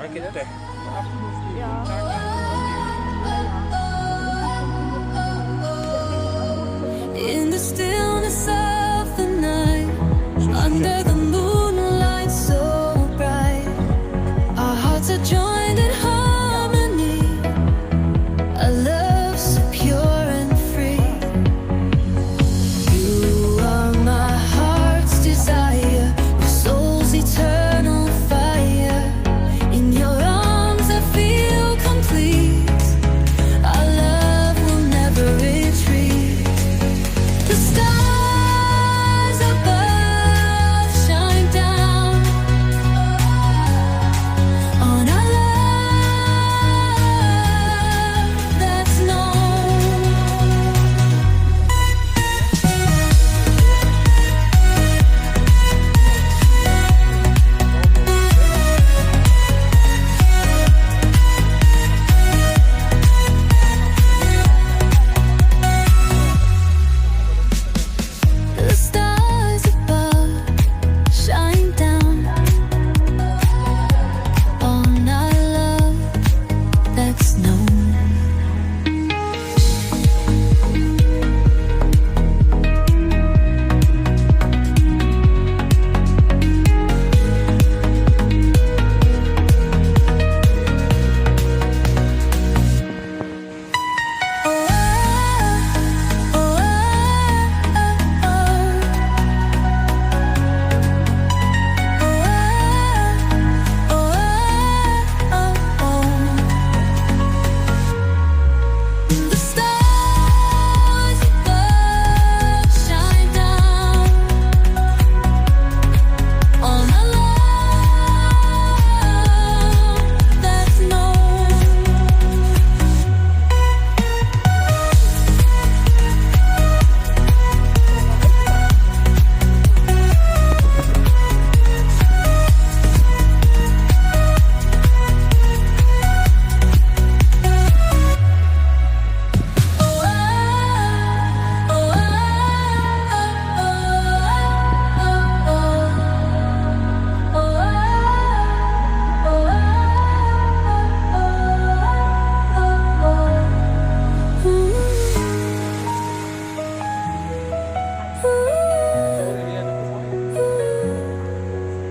In the stillness of the night, under the moonlight so bright, our hearts are joined in harmony, a love so pure and free. You are my heart's desire, my soul's eternal fire. In your arms I feel complete, our love will never retreat. The stars above shine down on our love that's known. The stars above shine down on our love that's known. The stars above shine down on our love that's known.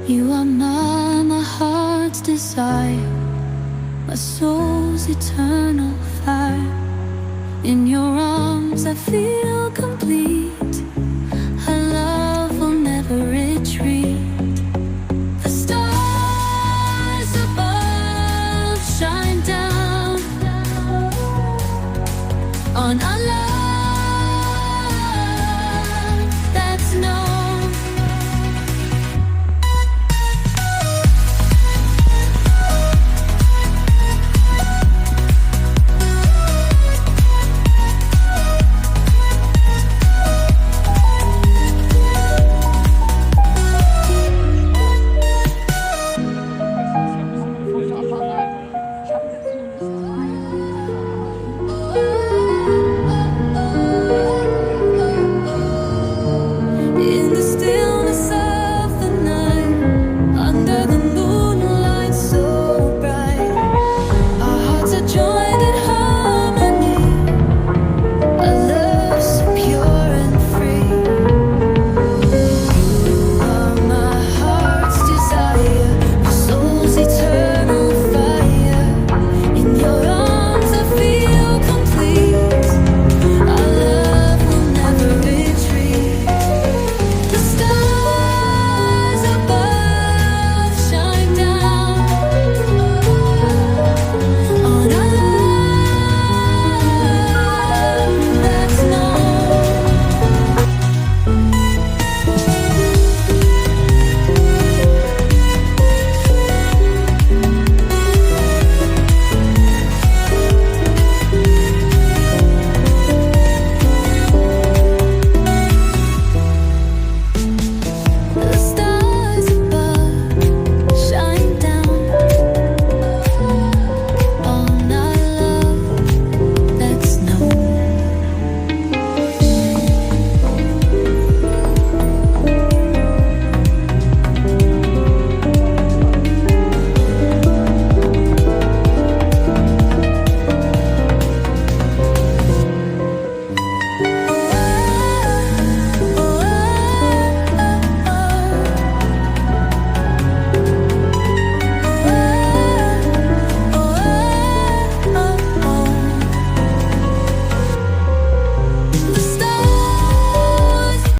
You are my heart's desire, my soul's eternal fire. In your arms I feel complete, our love will never retreat. The stars above shine down on our love